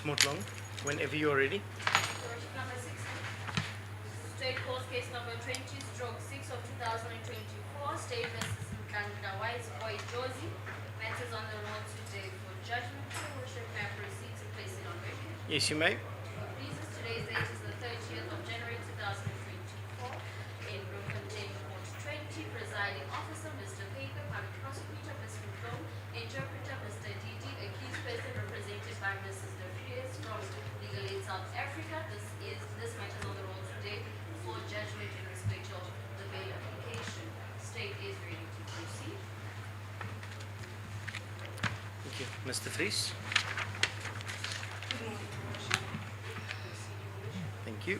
Smart Long, whenever you're ready. Project number 6, State Court Case number 20/6 of 2024, State versus Mkanda Wise Boy Josie. Matters on the road today for judgment. Worship may proceed to place it on record. Yes, you may. Pleases, today's date is the 30th of January 2024. In Bloemfontein Court 20, presiding officer Mr. Baker, public prosecutor Mr. Mclone, interpreter Mr. Didi, accused person represented by Mrs. De Vries from Legal Aid South Africa. This matter is on the roll today for judgment in respect of the bail application. State is ready to proceed. Thank you. Mr. Vries. Thank you.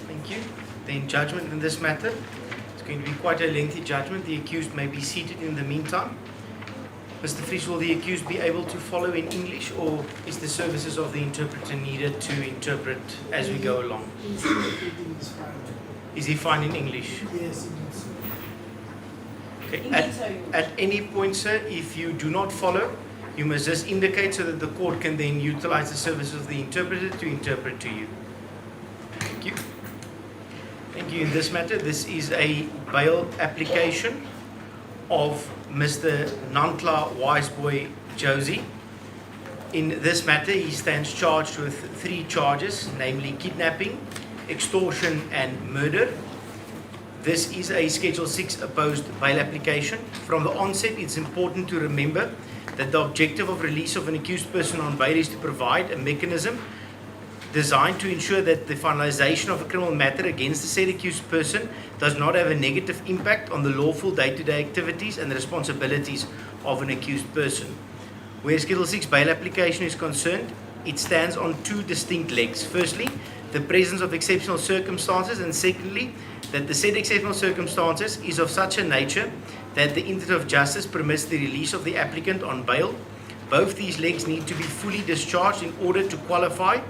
Thank you. Then judgment in this matter. It's going to be quite a lengthy judgment. The accused may be seated in the meantime. Mr. Vries, will the accused be able to follow in English, or is the services of the interpreter needed to interpret as we go along? Is he fine in English? Yes, it is. Okay. At any point, sir, if you do not follow, you must just indicate so that the court can then utilize the services of the interpreter to interpret to you. Thank you. Thank you. In this matter, this is a bail application of Mr. Nantla Wiseboy Josie. In this matter, he stands charged with 3 charges, namely kidnapping, extortion, and murder. This is a Schedule 6 opposed bail application. From the onset, it's important to remember that the objective of release of an accused person on bail is to provide a mechanism designed to ensure that the finalization of a criminal matter against the said accused person does not have a negative impact on the lawful day-to-day activities and responsibilities of an accused person. Where Schedule 6 bail application is concerned, it stands on 2 distinct legs. Firstly, the presence of exceptional circumstances, and secondly, that the said exceptional circumstances is of such a nature that the interest of justice permits the release of the applicant on bail. Both these legs need to be fully discharged in order to qualify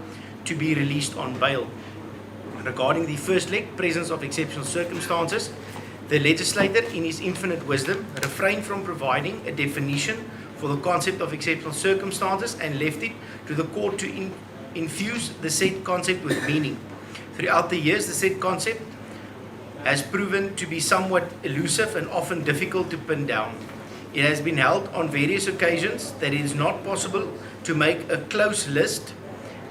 to be released on bail. Regarding the first leg, presence of exceptional circumstances, the legislator, in his infinite wisdom, refrained from providing a definition for the concept of exceptional circumstances and left it to the court to infuse the said concept with meaning. Throughout the years, the said concept has proven to be somewhat elusive and often difficult to pin down. It has been held on various occasions that it is not possible to make a close list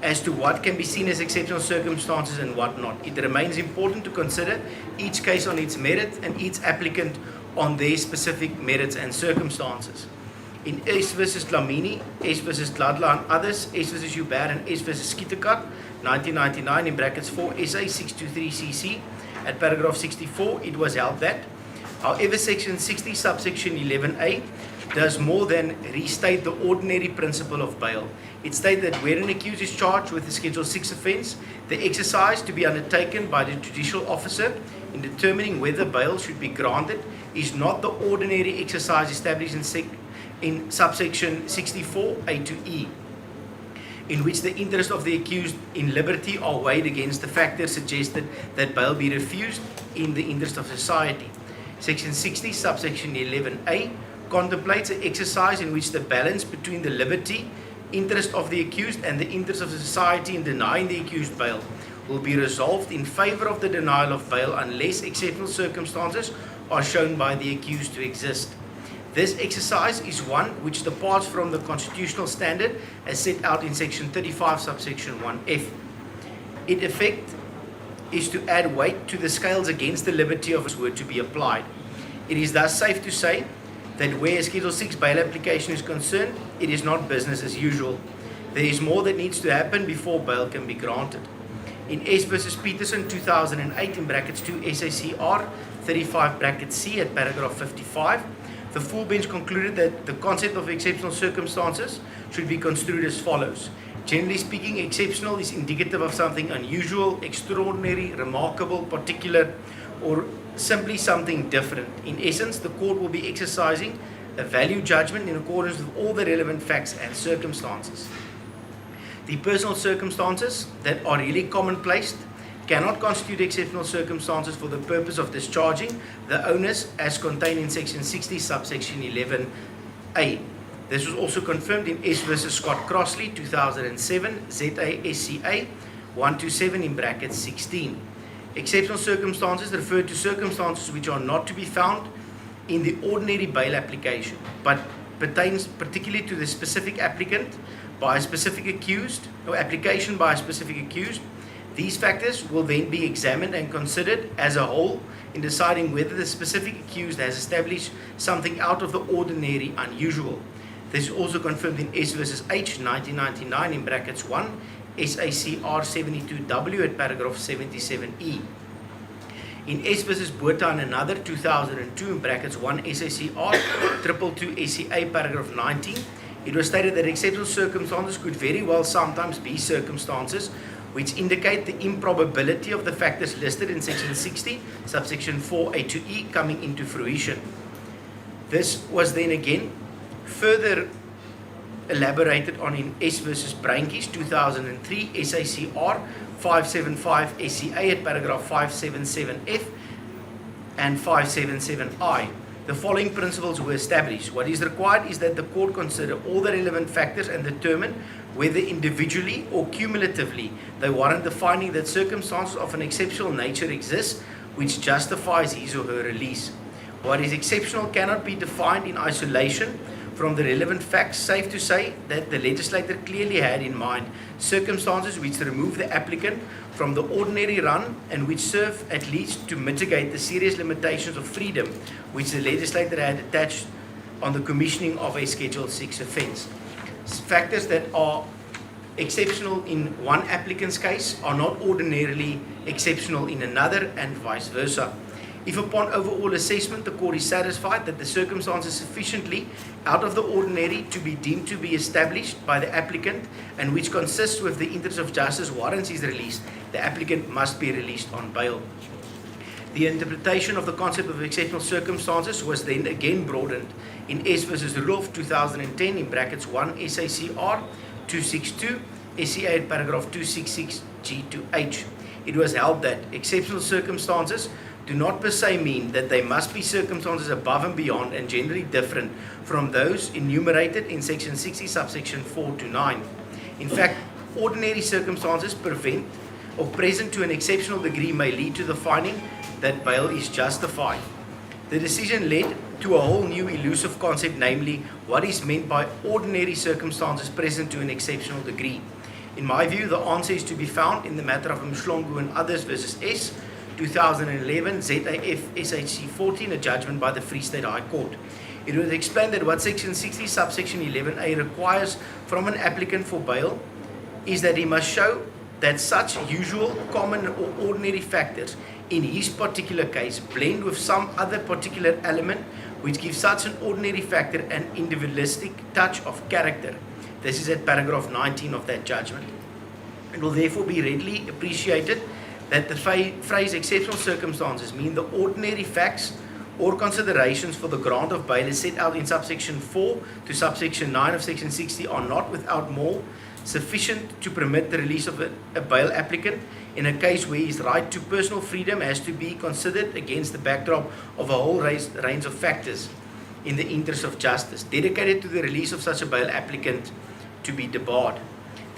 as to what can be seen as exceptional circumstances and what not. It remains important to consider each case on its merit and each applicant on their specific merits and circumstances. In S versus Dlamini, S versus Gladla and others, S versus Joubert and S versus Skietekat, 1999 in brackets 4 SA 623 CC, at paragraph 64, it was held that, however, section 60 subsection 11A does more than restate the ordinary principle of bail. It states that where an accused is charged with a Schedule 6 offence, the exercise to be undertaken by the judicial officer in determining whether bail should be granted is not the ordinary exercise established in subsection 64 A to E, in which the interest of the accused in liberty are weighed against the factors suggested that bail be refused in the interest of society. Section 60 subsection 11A contemplates an exercise in which the balance between the liberty interest of the accused and the interest of the society in denying the accused bail will be resolved in favor of the denial of bail unless exceptional circumstances are shown by the accused to exist. This exercise is one which departs from the constitutional standard as set out in section 35 subsection 1F. Its effect is to add weight to the scales against the liberty of his word to be applied. It is thus safe to say that where a Schedule 6 bail application is concerned, it is not business as usual. There is more that needs to happen before bail can be granted. In S versus Peterson 2008 in brackets 2 SACR 35 bracket C at paragraph 55, the full bench concluded that the concept of exceptional circumstances should be construed as follows. Generally speaking, exceptional is indicative of something unusual, extraordinary, remarkable, particular, or simply something different. In essence, the court will be exercising a value judgment in accordance with all the relevant facts and circumstances. The personal circumstances that are really commonplace cannot constitute exceptional circumstances for the purpose of discharging the onus as contained in section 60 subsection 11a. This was also confirmed in S versus Scott Crossley 2007 ZASCA 127 in brackets 16. Exceptional circumstances refer to circumstances which are not to be found in the ordinary bail application, but pertains particularly to the specific applicant by a specific accused or application by a specific accused. These factors will then be examined and considered as a whole in deciding whether the specific accused has established something out of the ordinary unusual. This is also confirmed in S versus H 1999 in brackets 1, SACR 72W at paragraph 77E. In S versus Botha and another 2002 in brackets 1 SACR 222 SCA paragraph 19, it was stated that exceptional circumstances could very well sometimes be circumstances which indicate the improbability of the factors listed in section 60, subsection 4A to E coming into fruition. This was then again further elaborated on in S versus Brainkies 2003 SACR 575 SCA at paragraph 577F and 577I. The following principles were established. What is required is that the court consider all the relevant factors and determine whether individually or cumulatively they warrant the finding that circumstances of an exceptional nature exist which justifies his or her release. What is exceptional cannot be defined in isolation from the relevant facts. Safe to say that the legislator clearly had in mind circumstances which remove the applicant from the ordinary run and which serve at least to mitigate the serious limitations of freedom which the legislator had attached on the commissioning of a Schedule 6 offence. Factors that are exceptional in one applicant's case are not ordinarily exceptional in another and vice versa. If upon overall assessment the court is satisfied that the circumstances sufficiently out of the ordinary to be deemed to be established by the applicant and which consists with the interest of justice warrants his release, the applicant must be released on bail. The interpretation of the concept of exceptional circumstances was then again broadened in S versus Rudolph 2010 in brackets 1 SACR 262 SCA at paragraph 266 G to H. It was held that exceptional circumstances do not per se mean that they must be circumstances above and beyond and generally different from those enumerated in section 60 subsection 4 to 9. In fact, ordinary circumstances prevent or present to an exceptional degree may lead to the finding that bail is justified. The decision led to a whole new elusive concept, namely what is meant by ordinary circumstances present to an exceptional degree. In my view, the answer is to be found in the matter of Mhlongo and others versus S 2011 ZAF SHC 14, a judgment by the Free State High Court. It was explained that what section 60 subsection 11A requires from an applicant for bail is that he must show that such usual, common or ordinary factors in his particular case blend with some other particular element which gives such an ordinary factor an individualistic touch of character. This is at paragraph 19 of that judgment. It will therefore be readily appreciated that the phrase exceptional circumstances mean the ordinary facts or considerations for the grant of bail is set out in subsection 4 to subsection 9 of section 60 are not without more sufficient to permit the release of a bail applicant in a case where his right to personal freedom has to be considered against the backdrop of a whole range of factors in the interest of justice, dedicated to the release of such a bail applicant to be debarred.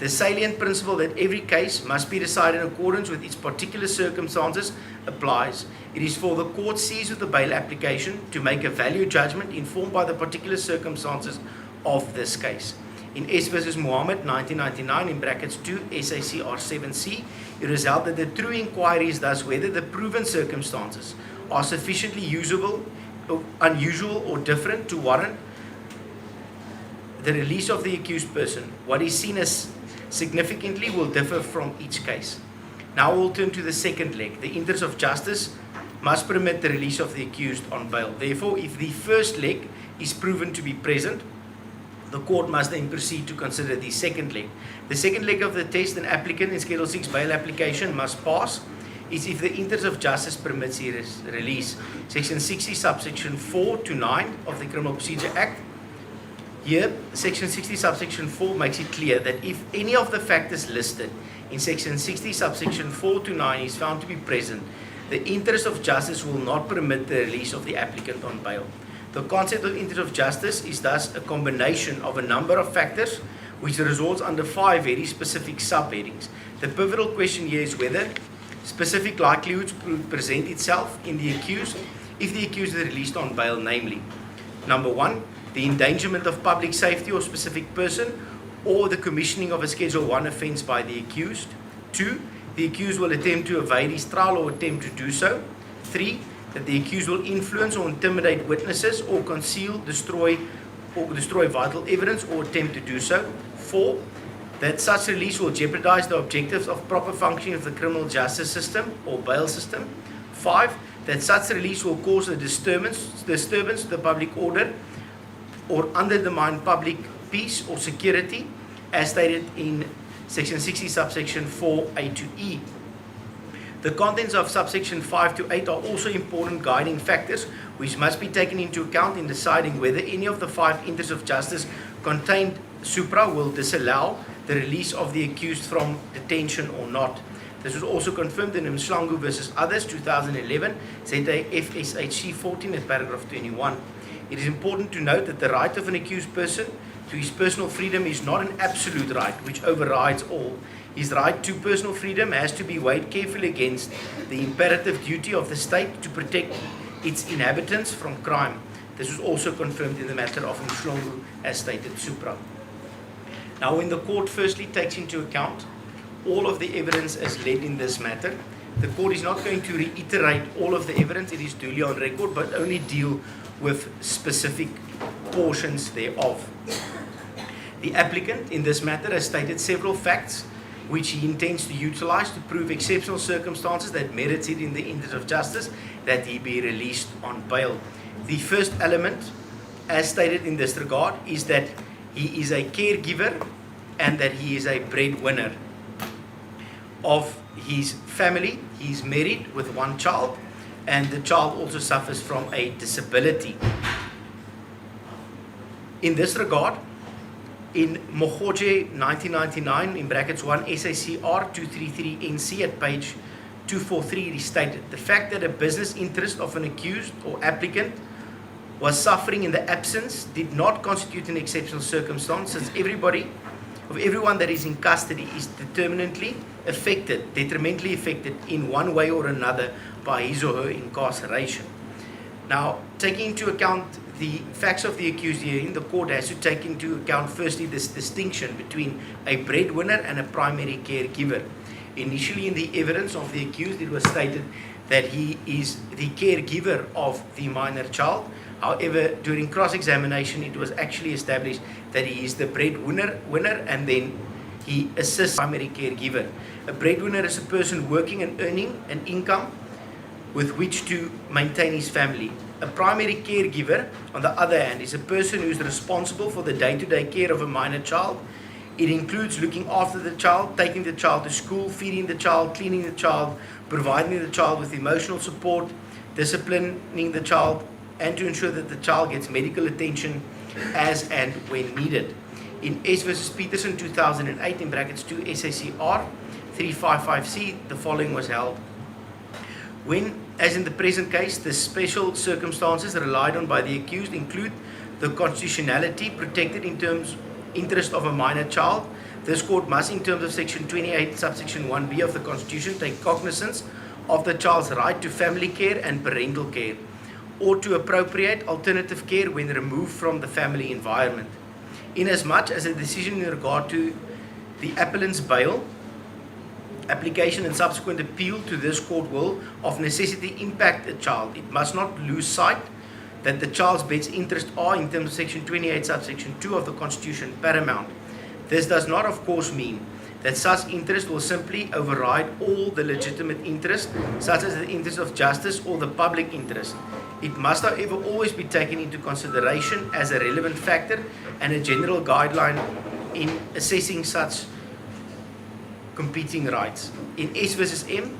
The salient principle that every case must be decided in accordance with its particular circumstances applies. It is for the court seized with the bail application to make a value judgment informed by the particular circumstances of this case. In S versus Muhammad 1999 in brackets 2 SACR 7C, it is held that the true inquiry is thus whether the proven circumstances are sufficiently unusual or different to warrant the release of the accused person. What is seen as significantly will differ from each case. Now we'll turn to the second leg. The interest of justice must permit the release of the accused on bail. Therefore, if the first leg is proven to be present, The court must then proceed to consider the second leg. The second leg of the test an applicant in Schedule 6 bail application must pass is if the interest of justice permits his release. Section 60, subsection 4 to 9 of the Criminal Procedure Act. Here, Section 60, subsection 4 makes it clear that if any of the factors listed in Section 60, subsection 4 to 9 is found to be present, the interest of justice will not permit the release of the applicant on bail. The concept of interest of justice is thus a combination of a number of factors which results under 5 very specific subheadings. The pivotal question here is whether specific likelihoods present itself in the accused if the accused is released on bail, namely, number 1, the endangerment of public safety or specific person or the commissioning of a Schedule 1 offence by the accused. 2, the accused will attempt to evade his trial or attempt to do so. 3, that the accused will influence or intimidate witnesses or conceal, destroy vital evidence or attempt to do so. 4, that such release will jeopardize the objectives of proper functioning of the criminal justice system or bail system. 5, that such release will cause a disturbance to the public order or undermine public peace or security as stated in Section 60, subsection 4A to E. The contents of subsection 5 to 8 are also important guiding factors which must be taken into account in deciding whether any of the 5 interests of justice contained supra will disallow the release of the accused from detention or not. This was also confirmed in Mslangu versus Others, 2011, ZA FSHC 14 at paragraph 21. It is important to note that the right of an accused person to his personal freedom is not an absolute right which overrides all. His right to personal freedom has to be weighed carefully against the imperative duty of the state to protect its inhabitants from crime. This was also confirmed in the matter of Mslangu as stated supra. Now, when the court firstly takes into account all of the evidence as led in this matter, the court is not going to reiterate all of the evidence, it is duly on record, but only deal with specific portions thereof. The applicant in this matter has stated several facts which he intends to utilize to prove exceptional circumstances that merits it in the interest of justice that he be released on bail. The first element, as stated in this regard, is that he is a caregiver and that he is a breadwinner of his family. He is married with 1 child and the child also suffers from a disability. In this regard, in Mogoje 1999, in brackets 1 SACR 233 NC at page 243, it is stated, the fact that a business interest of an accused or applicant was suffering in the absence did not constitute an exceptional circumstance, since everyone that is in custody is determinantly detrimentally affected in one way or another by his or her incarceration. Now, taking into account the facts of the accused hearing, the court has to take into account firstly this distinction between a breadwinner and a primary caregiver. Initially in the evidence of the accused, it was stated that he is the caregiver of the minor child. However, during cross-examination, it was actually established that he is the breadwinner and then he assists primary caregiver. A breadwinner is a person working and earning an income with which to maintain his family. A primary caregiver, on the other hand, is a person who is responsible for the day-to-day care of a minor child. It includes looking after the child, taking the child to school, feeding the child, cleaning the child, providing the child with emotional support, disciplining the child, and to ensure that the child gets medical attention as and when needed. In S versus Peterson 2008, in brackets 2 SACR 355C, the following was held. When, as in the present case, the special circumstances relied on by the accused include the constitutionality protected in terms interest of a minor child, this court must, in terms of section 28 subsection 1b of the Constitution, take cognizance of the child's right to family care and parental care, or to appropriate alternative care when removed from the family environment. Inasmuch as a decision in regard to the appellant's bail application and subsequent appeal to this court will of necessity impact the child, it must not lose sight that the child's best interests are, in terms of section 28 subsection 2 of the Constitution, paramount. This does not, of course, mean that such interest will simply override all the legitimate interests, such as the interest of justice or the public interest. It must, however, always be taken into consideration as a relevant factor and a general guideline in assessing such competing rights. In S versus M,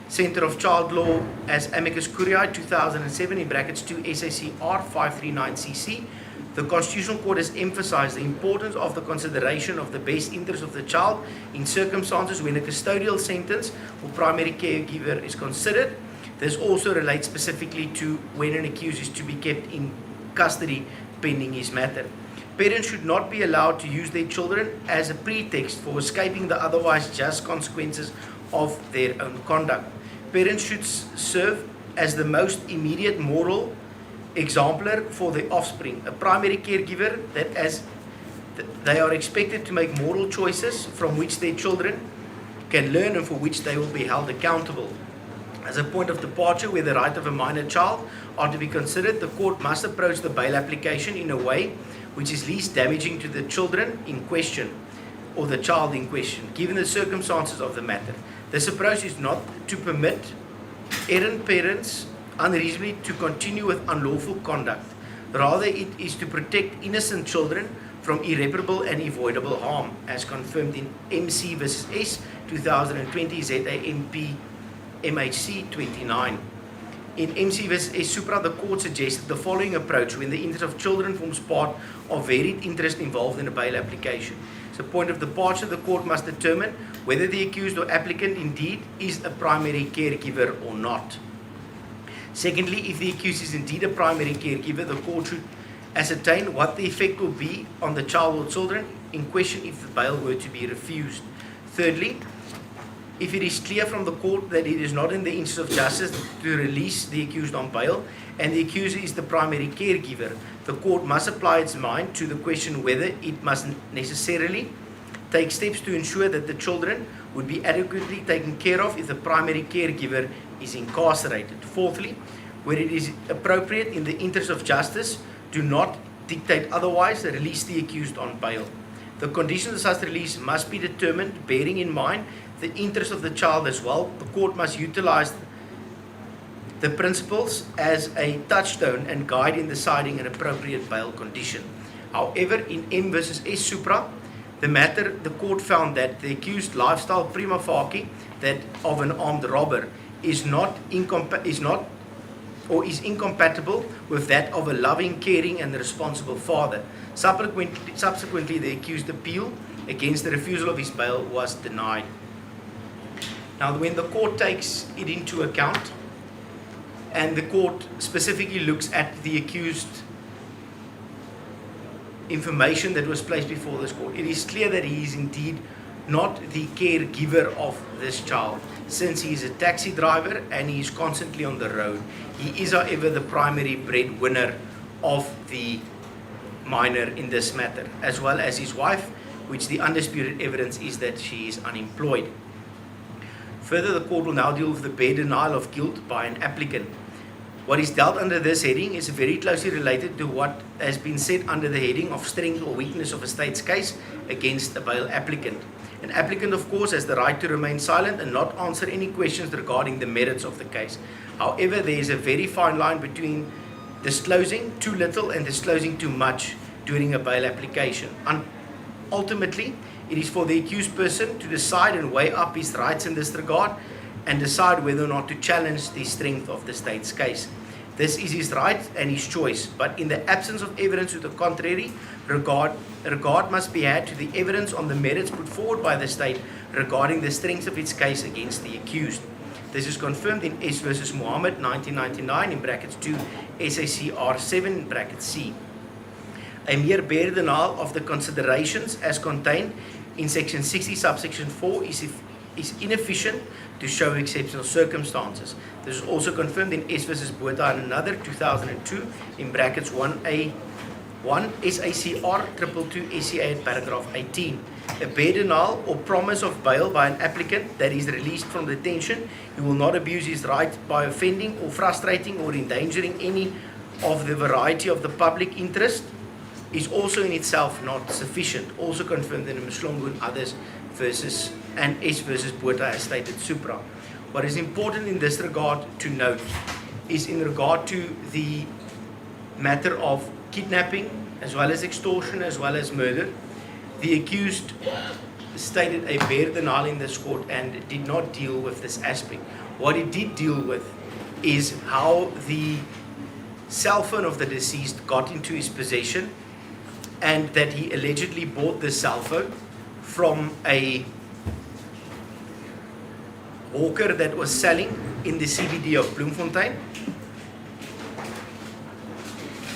Center of Child Law as Amicus Curiae 2007 in brackets 2 SACR 539cc, the Constitutional Court has emphasized the importance of the consideration of the best interest of the child in circumstances when a custodial sentence or primary caregiver is considered. This also relates specifically to when an accused is to be kept in custody pending his matter. Parents should not be allowed to use their children as a pretext for escaping the otherwise just consequences of their own conduct. Parents should serve as the most immediate moral exemplar for their offspring, a primary caregiver that as they are expected to make moral choices from which their children can learn and for which they will be held accountable. As a point of departure where the right of a minor child are to be considered, the court must approach the bail application in a way which is least damaging to the children in question or the child in question, given the circumstances of the matter. This approach is not to permit errant parents unreasonably to continue with unlawful conduct. Rather, it is to protect innocent children from irreparable and avoidable harm, as confirmed in MC vs. S 2020 ZAMP MHC 29. In MC vs. S Supra, the court suggested the following approach when the interest of children forms part of varied interest involved in a bail application. As a point of departure, the court must determine whether the accused or applicant indeed is a primary caregiver or not. Secondly, if the accused is indeed a primary caregiver, the court should ascertain what the effect will be on the child or children in question if the bail were to be refused. Thirdly, if it is clear from the court that it is not in the interest of justice to release the accused on bail and the accuser is the primary caregiver, the court must apply its mind to the question whether it must necessarily take steps to ensure that the children would be adequately taken care of if the primary caregiver is incarcerated. Fourthly, where it is appropriate in the interest of justice, do not dictate otherwise, release the accused on bail. The conditions of such release must be determined bearing in mind the interest of the child as well. The court must utilize the principles as a touchstone and guide in deciding an appropriate bail condition. However, in M versus S Supra, the court found that the accused lifestyle prima facie that of an armed robber is incompatible with that of a loving, caring and responsible father. Subsequently, the accused appeal against the refusal of his bail was denied. Now, when the court takes it into account and the court specifically looks at the accused information that was placed before this court, it is clear that he is indeed not the caregiver of this child, since he is a taxi driver and he is constantly on the road. He is, however, the primary breadwinner of the minor in this matter, as well as his wife, which the undisputed evidence is that she is unemployed. Further, the court will now deal with the bare denial of guilt by an applicant. What is dealt under this heading is very closely related to what has been said under the heading of strength or weakness of a state's case against a bail applicant. An applicant, of course, has the right to remain silent and not answer any questions regarding the merits of the case. However, there is a very fine line between disclosing too little and disclosing too much during a bail application. Ultimately, it is for the accused person to decide and weigh up his rights in this regard and decide whether or not to challenge the strength of the state's case. This is his right and his choice, but in the absence of evidence to the contrary, regard must be had to the evidence on the merits put forward by the state regarding the strength of its case against the accused. This is confirmed in S versus Muhammad 1999 in brackets 2 SACR 7 in brackets C. A mere bare denial of the considerations as contained in section 60 subsection 4 is inefficient to show exceptional circumstances. This is also confirmed in S versus Botha and another 2002 in brackets 1A 1 SACR 222 SCA at paragraph 18. A bare denial or promise of bail by an applicant that is released from detention who will not abuse his right by offending or frustrating or endangering any of the variety of the public interest is also in itself not sufficient. Also confirmed in Mslongo and others versus and S versus Botha as stated supra. What is important in this regard to note is in regard to the matter of kidnapping, as well as extortion, as well as murder. The accused stated a bare denial in this court and did not deal with this aspect. What he did deal with is how the cell phone of the deceased got into his possession, and that he allegedly bought the cell phone from a hawker that was selling in the CBD of Bloemfontein.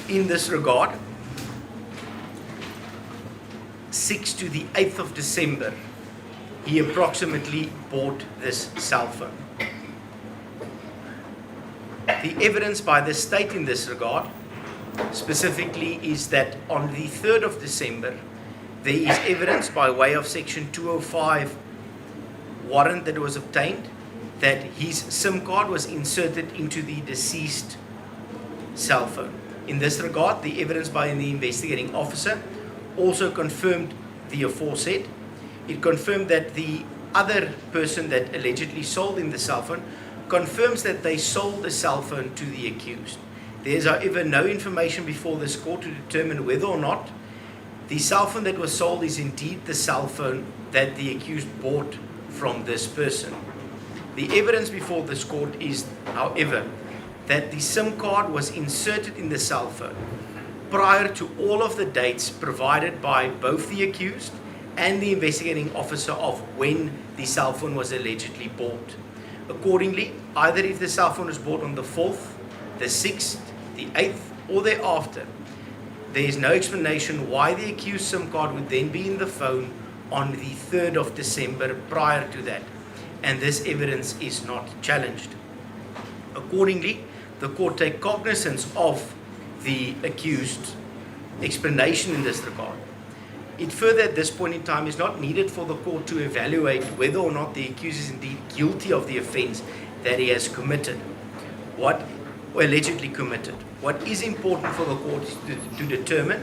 In this regard, 6th to the 8th of December, he approximately bought this cell phone. The evidence by the state in this regard specifically is that on the 3rd of December, there is evidence by way of section 205 warrant that was obtained that his SIM card was inserted into the deceased cell phone. In this regard, the evidence by the investigating officer also confirmed the aforesaid. It confirmed that the other person that allegedly sold him the cell phone confirms that they sold the cell phone to the accused. There is, however, no information before this court to determine whether or not the cell phone that was sold is indeed the cell phone that the accused bought from this person. The evidence before this court is, however, that the SIM card was inserted in the cell phone prior to all of the dates provided by both the accused and the investigating officer of when the cell phone was allegedly bought. Accordingly, either if the cell phone was bought on the 4th, the 6th, the 8th, or thereafter, there is no explanation why the accused SIM card would then be in the phone on the 3rd of December prior to that, and this evidence is not challenged. Accordingly, the court take cognizance of the accused explanation in this regard. It further at this point in time is not needed for the court to evaluate whether or not the accused is indeed guilty of the offense that he has committed, or allegedly committed. What is important for the court is to determine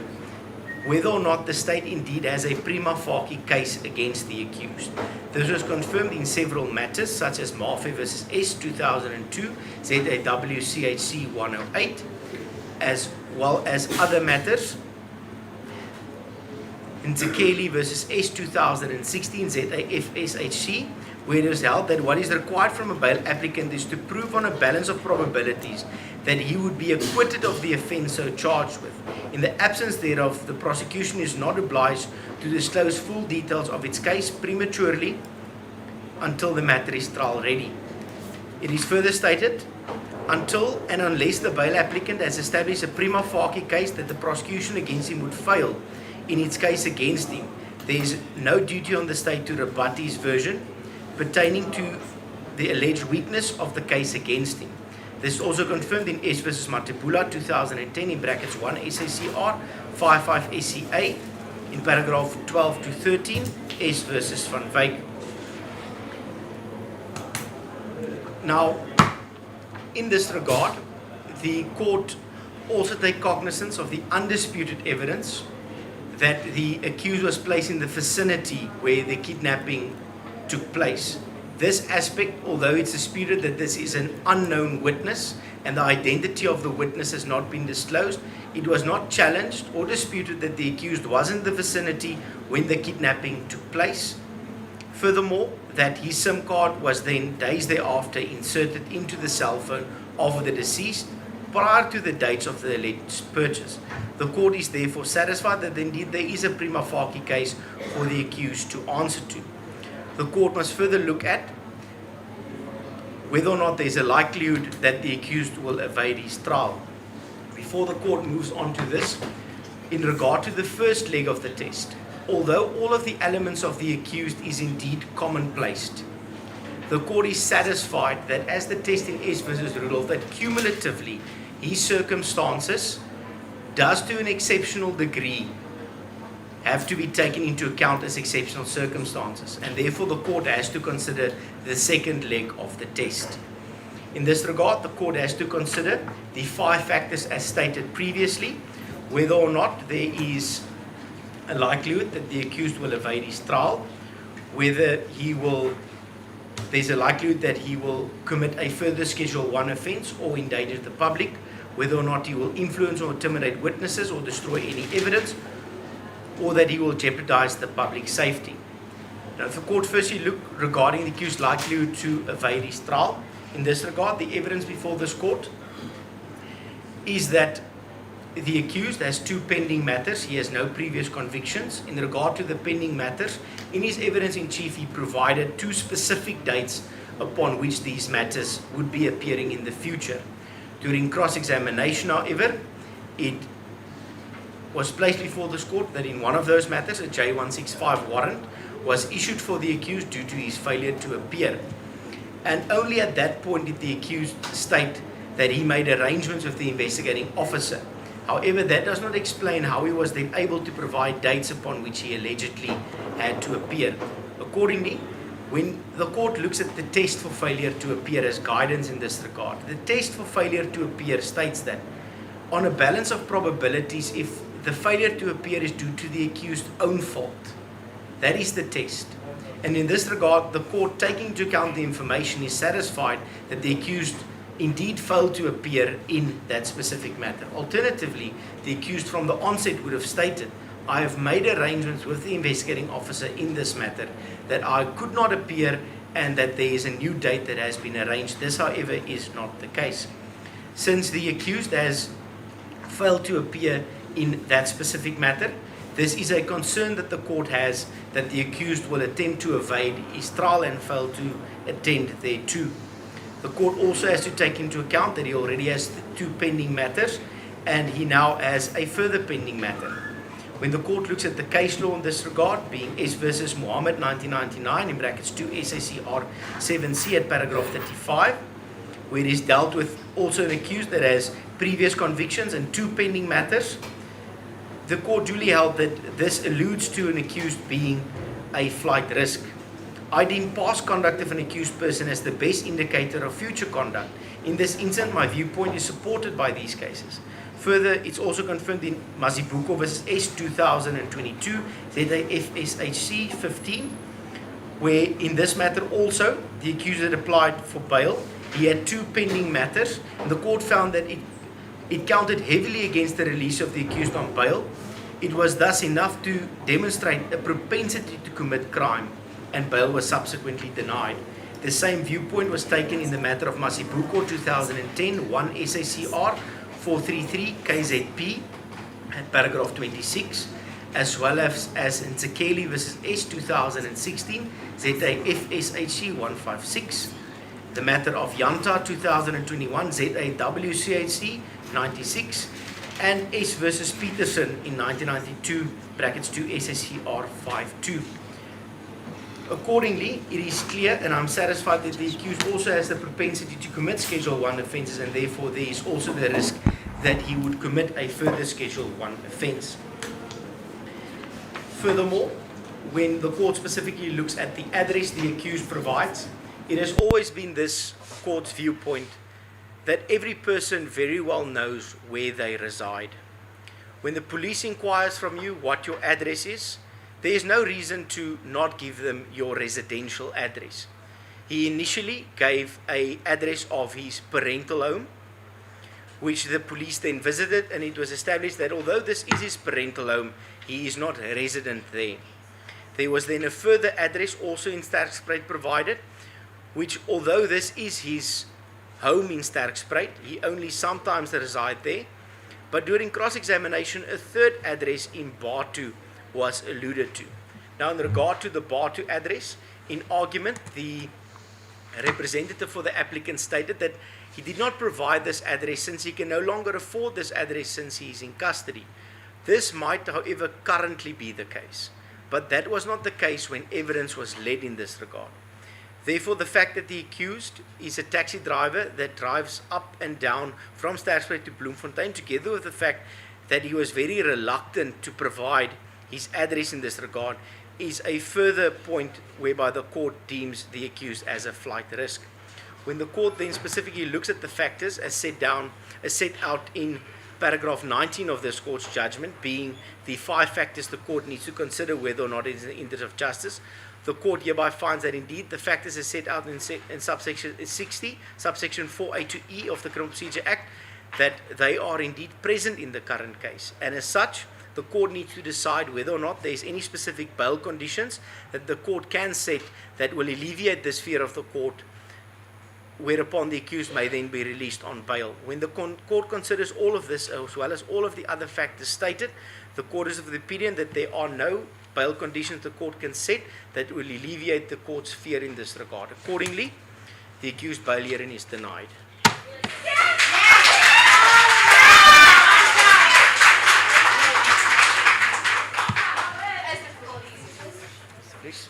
whether or not the state indeed has a prima facie case against the accused. This was confirmed in several matters such as Mafe vs. S 2002, ZAWCHC 108, as well as other matters in Zekeli vs. S 2016 ZAFSHC, where it was held that what is required from a bail applicant is to prove on a balance of probabilities that he would be acquitted of the offence so charged with. In the absence thereof, the prosecution is not obliged to disclose full details of its case prematurely until the matter is trial ready. It is further stated, until and unless the bail applicant has established a prima facie case that the prosecution against him would fail in its case against him, there is no duty on the state to rebut his version pertaining to the alleged weakness of the case against him. This is also confirmed in S vs. Matebula 2010 in brackets 1 SACR 55 SCA in paragraph 12 to 13 S vs. Van Wyk. Now, in this regard, the court also take cognizance of the undisputed evidence that the accused was placed in the vicinity where the kidnapping took place. This aspect, although it's disputed that this is an unknown witness and the identity of the witness has not been disclosed, it was not challenged or disputed that the accused was in the vicinity when the kidnapping took place. Furthermore, that his SIM card was then days thereafter inserted into the cell phone of the deceased prior to the dates of the alleged purchase. The court is therefore satisfied that indeed there is a prima facie case for the accused to answer to. The court must further look at whether or not there is a likelihood that the accused will evade his trial. Before the court moves on to this, in regard to the first leg of the test, although all of the elements of the accused is indeed commonplace, the court is satisfied that as the test in S versus Rudolph, that cumulatively his circumstances does to an exceptional degree have to be taken into account as exceptional circumstances, and therefore the court has to consider the second leg of the test. In this regard, the court has to consider the 5 factors as stated previously, whether or not there is a likelihood that the accused will evade his trial, whether he will there's a likelihood that he will commit a further Schedule 1 offence or endanger the public, whether or not he will influence or intimidate witnesses or destroy any evidence, or that he will jeopardize the public safety. Now, if the court firstly look regarding the accused's likelihood to evade his trial, in this regard, the evidence before this court is that the accused has 2 pending matters. He has no previous convictions. In regard to the pending matters, in his evidence in chief, he provided 2 specific dates upon which these matters would be appearing in the future. During cross-examination, however, it was placed before this court that in one of those matters, a J165 warrant was issued for the accused due to his failure to appear. And only at that point did the accused state that he made arrangements with the investigating officer. However, that does not explain how he was then able to provide dates upon which he allegedly had to appear. Accordingly, when the court looks at the test for failure to appear as guidance in this regard, the test for failure to appear states that on a balance of probabilities, if the failure to appear is due to the accused's own fault, that is the test. And in this regard, the court, taking into account the information, is satisfied that the accused indeed failed to appear in that specific matter. Alternatively, the accused from the onset would have stated, I have made arrangements with the investigating officer in this matter that I could not appear and that there is a new date that has been arranged. This, however, is not the case. Since the accused has failed to appear in that specific matter, this is a concern that the court has that the accused will attempt to evade his trial and fail to attend thereto. The court also has to take into account that he already has 2 pending matters and he now has a further pending matter. When the court looks at the case law in this regard, being S versus Mohammed 1999 in brackets 2 SACR 7C at paragraph 35, where it is dealt with also an accused that has previous convictions and 2 pending matters, the court duly held that this alludes to an accused being a flight risk. I deem past conduct of an accused person as the best indicator of future conduct. In this instance, my viewpoint is supported by these cases. Further, it's also confirmed in Mazibuko vs. S 2022, ZAFSHC 15, where in this matter also, the accused had applied for bail. He had 2 pending matters, and the court found that it counted heavily against the release of the accused on bail. It was thus enough to demonstrate a propensity to commit crime, and bail was subsequently denied. The same viewpoint was taken in the matter of Masibuko 2010, 1 SACR 433 KZP at paragraph 26, as well as in Zekeli vs. S 2016, ZAFSHC 156, the matter of Yanta 2021, ZAWCHC 96, and S versus Peterson in 1992, brackets 2 SACR 52. Accordingly, it is clear, and I'm satisfied that the accused also has the propensity to commit Schedule 1 offences, and therefore there is also the risk that he would commit a further Schedule 1 offence. Furthermore, when the court specifically looks at the address the accused provides, it has always been this court's viewpoint that every person very well knows where they reside. When the police inquires from you what your address is, there is no reason to not give them your residential address. He initially gave an address of his parental home, which the police then visited, and it was established that although this is his parental home, he is not a resident there. There was then a further address also in Sterkspruit provided, which although this is his home in Sterkspruit, he only sometimes resides there. But during cross-examination, a third address in Batu was alluded to. Now, in regard to the Batu address, in argument, the representative for the applicant stated that he did not provide this address since he can no longer afford this address since he is in custody. This might, however, currently be the case, but that was not the case when evidence was led in this regard. Therefore, the fact that the accused is a taxi driver that drives up and down from Sterkspruit to Bloemfontein, together with the fact that he was very reluctant to provide his address in this regard, is a further point whereby the court deems the accused as a flight risk. When the court then specifically looks at the factors as set out in paragraph 19 of this court's judgment, being the 5 factors the court needs to consider whether or not it is in the interest of justice. The court hereby finds that indeed the factors as set out in subsection 60, subsection 4A to E of the Criminal Procedure Act, that they are indeed present in the current case. And as such, the court needs to decide whether or not there is any specific bail conditions that the court can set that will alleviate this fear of the court, whereupon the accused may then be released on bail. When the court considers all of this, as well as all of the other factors stated, the court is of the opinion that there are no bail conditions the court can set that will alleviate the court's fear in this regard. Accordingly, the accused bail hearing is denied. Please.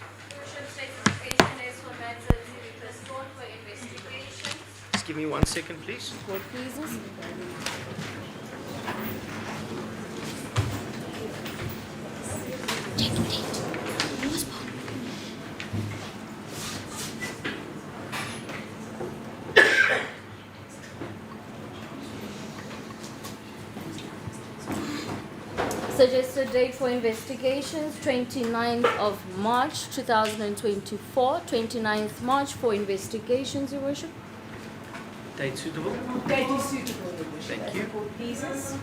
Just give me 1 second, please. Court pleases. Suggested date for investigations, 29th of March 2024. 29th March for investigations, Your Worship. Date suitable? Date is suitable, Your Worship. Thank as you. the court pleases.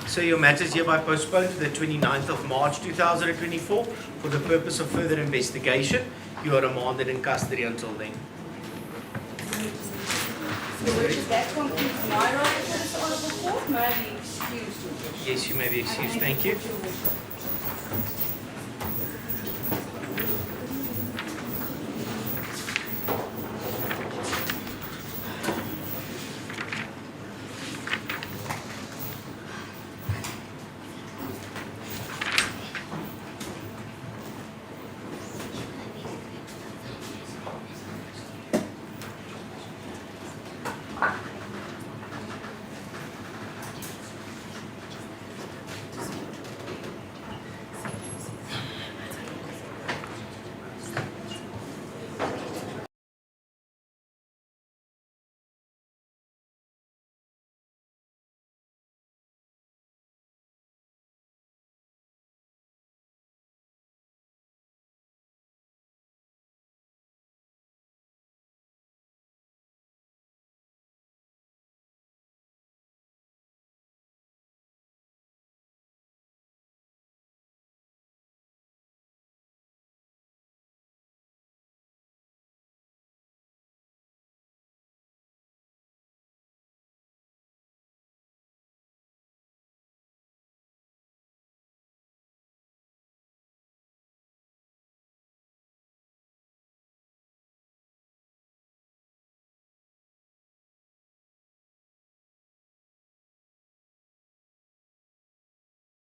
So your matter is hereby postponed to the 29th of March 2024 for the purpose of further investigation. You are remanded in custody until then. Your Worship, that concludes my role for this honourable court. May I be excused, Your Worship? Yes, you may be excused. Thank you. Your Worship.